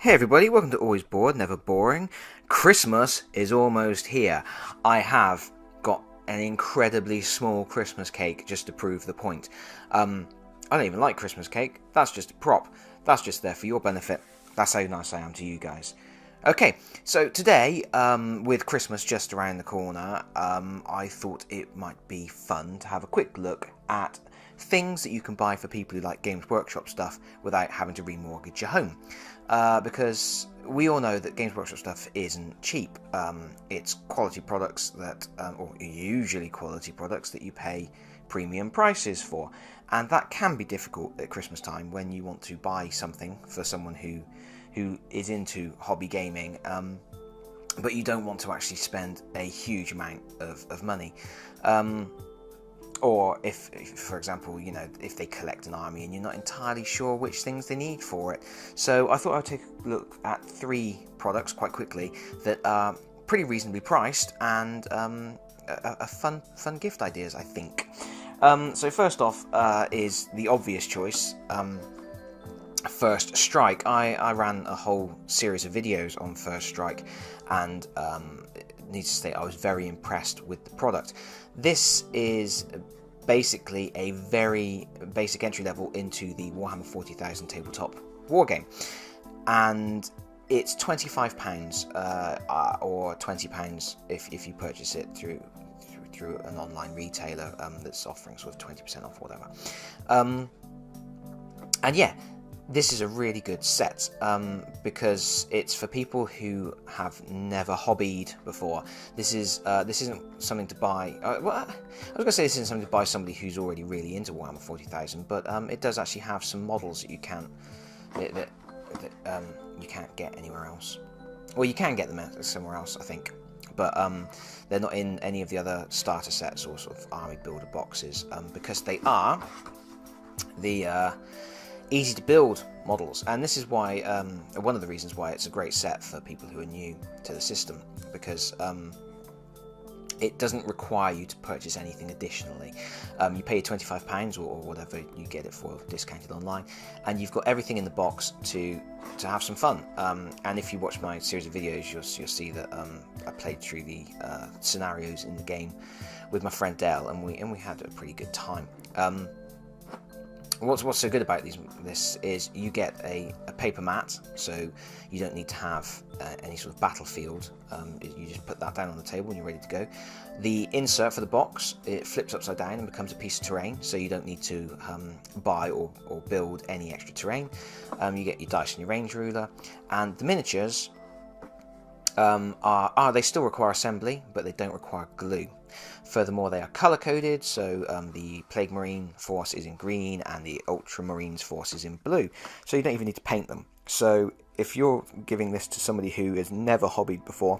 Hey everybody, welcome to Always Bored, Never Boring. Christmas is almost here. I have got an incredibly small Christmas cake just to prove the point. I don't even like Christmas cake, that's just a prop. That's just there for your benefit. That's how nice I am to you guys. Okay, so today, with Christmas just around the corner, I thought it might be fun to have a quick look at things that you can buy for people who like Games Workshop stuff without having to remortgage your home. Because we all know that Games Workshop stuff isn't cheap. It's quality products that, or usually quality products that you pay premium prices for. And that can be difficult at Christmas time when you want to buy something for someone who is into hobby gaming, but you don't want to actually spend a huge amount of money. Or if, for example, if they collect an army and you're not entirely sure which things they need for it. So I thought I'd take a look at 3 products quite quickly that are pretty reasonably priced and are fun gift ideas, I think. So first off is the obvious choice. First Strike. I ran a whole series of videos on First Strike, and needs to state I was very impressed with the product. This is basically a very basic entry level into the Warhammer 40,000 tabletop wargame, and it's £25 or £20 if you purchase it through an online retailer that's offering sort of 20% off or whatever. And yeah, this is a really good set because it's for people who have never hobbied before. This isn't something to buy. Well, I was going to say this isn't something to buy somebody who's already really into Warhammer 40,000, but it does actually have some models that you can't you can't get anywhere else. Well, you can get them somewhere else, I think, but they're not in any of the other starter sets or sort of army builder boxes because they are the easy to build models, and this is why one of the reasons why it's a great set for people who are new to the system, because it doesn't require you to purchase anything additionally. You pay £25 or whatever you get it for discounted online, and you've got everything in the box to have some fun. And if you watch my series of videos, you'll see that I played through the scenarios in the game with my friend Dell, and we had a pretty good time. What's so good about this is you get a paper mat, so you don't need to have any sort of battlefield. You just put that down on the table and you're ready to go. The insert for the box, it flips upside down and becomes a piece of terrain, so you don't need to buy or build any extra terrain. You get your dice and your range ruler, and the miniatures they still require assembly, but they don't require glue. Furthermore, they are color-coded, so the Plague Marine force is in green and the Ultramarines force is in blue, so you don't even need to paint them. So if you're giving this to somebody who has never hobbied before,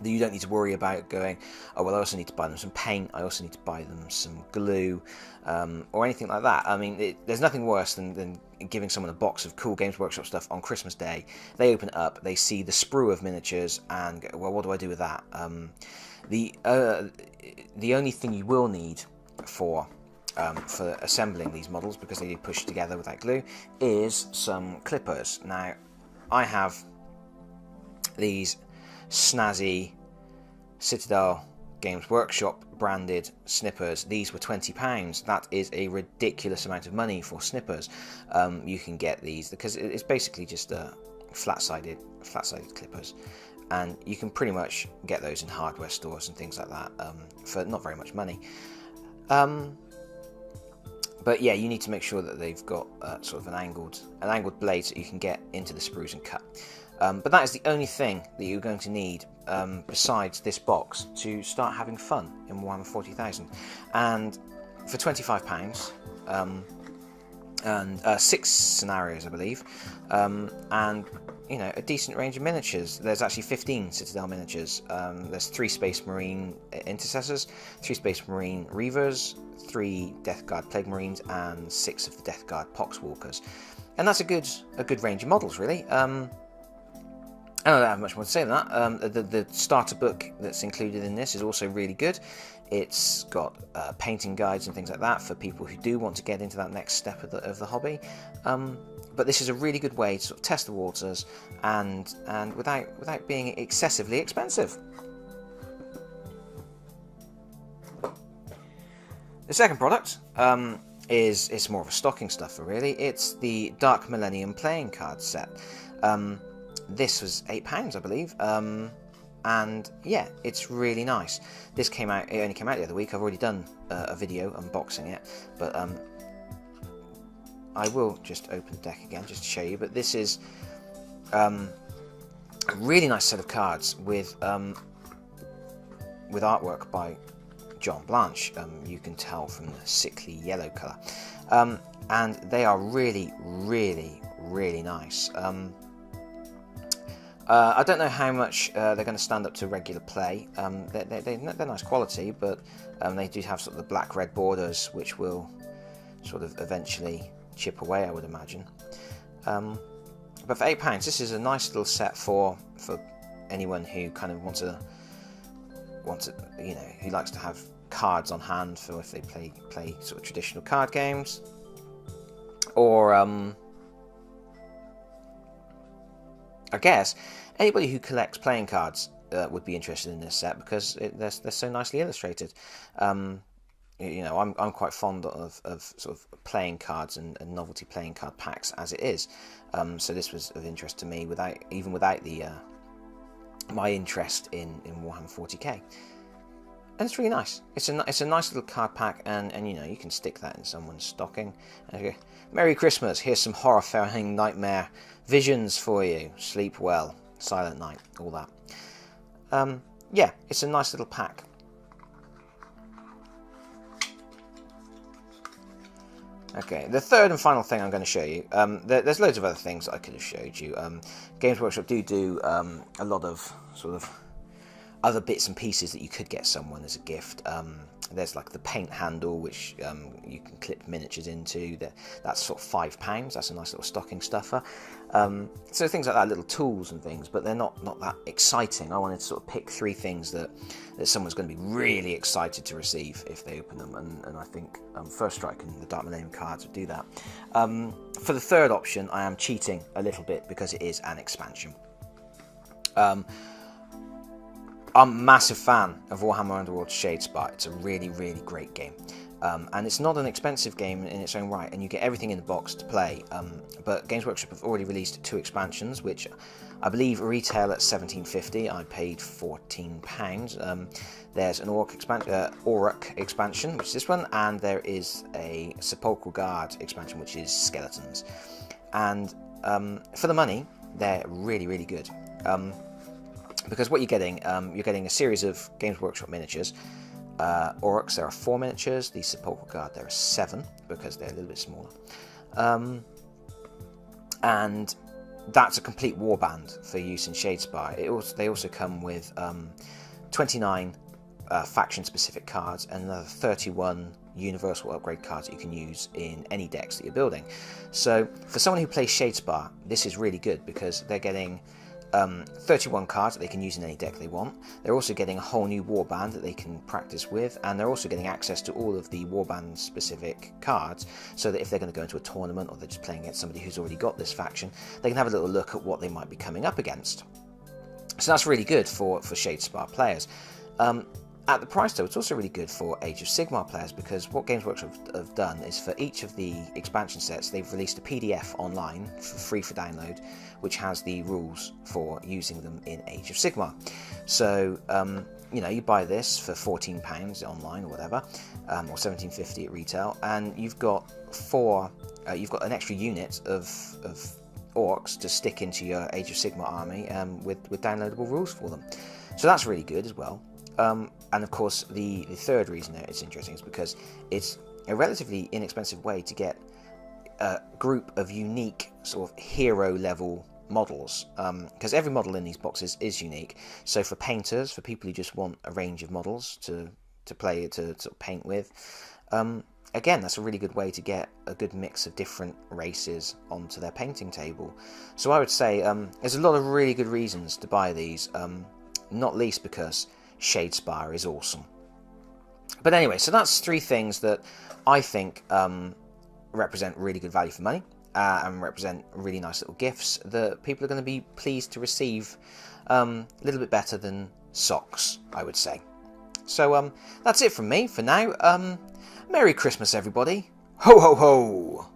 you don't need to worry about going, oh well, I also need to buy them some paint, I also need to buy them some glue, or anything like that. I mean, there's nothing worse than giving someone a box of cool Games Workshop stuff on Christmas Day. They open it up, they see the sprue of miniatures, and go, well, what do I do with that? The only thing you will need for assembling these models, because they do push together without glue, is some clippers. Now, I have these snazzy Citadel Games Workshop branded snippers. These were £20. That is a ridiculous amount of money for snippers. You can get these because it's basically just flat-sided clippers, and you can pretty much get those in hardware stores and things like that for not very much money. But yeah, you need to make sure that they've got sort of an angled blade so you can get into the sprues and cut. But that is the only thing that you're going to need besides this box to start having fun in Warhammer 40,000. And for £25, and 6 scenarios, I believe, and a decent range of miniatures. There's actually 15 Citadel miniatures. There's 3 Space Marine Intercessors, 3 Space Marine Reavers, 3 Death Guard Plague Marines, and 6 of the Death Guard Poxwalkers. And that's a good range of models, really. I don't have much more to say than that. The starter book that's included in this is also really good. It's got painting guides and things like that for people who do want to get into that next step of the hobby. But this is a really good way to sort of test the waters and without being excessively expensive. The second product is more of a stocking stuffer, really. It's the Dark Millennium playing card set. This was £8, I believe. And yeah, it's really nice. It only came out the other week. I've already done a video unboxing it, but I will just open the deck again just to show you. But this is a really nice set of cards with artwork by John Blanche. You can tell from the sickly yellow colour, and they are really, really, really nice. I don't know how much they're going to stand up to regular play. They're nice quality, but they do have sort of the black-red borders, which will sort of eventually chip away, I would imagine. But for £8, this is a nice little set for anyone who kind of wants to, who likes to have cards on hand for if they play sort of traditional card games, or I guess anybody who collects playing cards would be interested in this set because they're so nicely illustrated. I'm quite fond of sort of playing cards and novelty playing card packs as it is. So this was of interest to me without the my interest in Warhammer 40k. And it's really nice. It's a nice little card pack, and you can stick that in someone's stocking. Merry Christmas! Here's some horrifying nightmare visions for you. Sleep well. Silent night. All that. Yeah, it's a nice little pack. Okay, the third and final thing I'm going to show you. There's loads of other things that I could have showed you. Games Workshop do a lot of sort of other bits and pieces that you could get someone as a gift. There's like the paint handle, which you can clip miniatures into. That's sort of £5. That's a nice little stocking stuffer. So things like that, little tools and things, but they're not that exciting. I wanted to sort of pick 3 things that someone's going to be really excited to receive if they open them, and I think First Strike and the Dark Millennium cards would do that. For the third option, I am cheating a little bit because it is an expansion. I'm a massive fan of Warhammer Underworld Shadespire. It's a really, really great game. And it's not an expensive game in its own right, and you get everything in the box to play. But Games Workshop have already released 2 expansions, which I believe retail at £17.50. I paid £14. There's an Orruk expansion, which is this one, and there is a Sepulchral Guard expansion, which is Skeletons. And for the money, they're really, really good. Because what you're getting a series of Games Workshop miniatures. Orruks, there are 4 miniatures. The Sepulchral Guard, there are 7 because they're a little bit smaller. And that's a complete warband for use in Shadespire. They also come with 29 faction-specific cards and another 31 universal upgrade cards that you can use in any decks that you're building. So for someone who plays Shadespire, this is really good because they're getting 31 cards that they can use in any deck they want. They're also getting a whole new warband that they can practice with, and they're also getting access to all of the warband specific cards, so that if they're going to go into a tournament or they're just playing against somebody who's already got this faction, they can have a little look at what they might be coming up against. So that's really good for Shadespire players. At the price though, it's also really good for Age of Sigmar players, because what Games Workshop have done is for each of the expansion sets, they've released a PDF online for free for download, which has the rules for using them in Age of Sigmar. So, you buy this for £14 online or whatever, or £17.50 at retail, and you've got an extra unit of orcs to stick into your Age of Sigmar army with downloadable rules for them. So that's really good as well. And of course, the third reason that it's interesting is because it's a relatively inexpensive way to get a group of unique sort of hero level models, because every model in these boxes is unique. So for painters, for people who just want a range of models to sort of paint with, again, that's a really good way to get a good mix of different races onto their painting table. So I would say there's a lot of really good reasons to buy these, not least because Shadespire is awesome. But anyway, so that's 3 things that I think represent really good value for money and represent really nice little gifts that people are going to be pleased to receive a little bit better than socks, I would say. So that's it from me for now. Merry Christmas, everybody. Ho, ho, ho!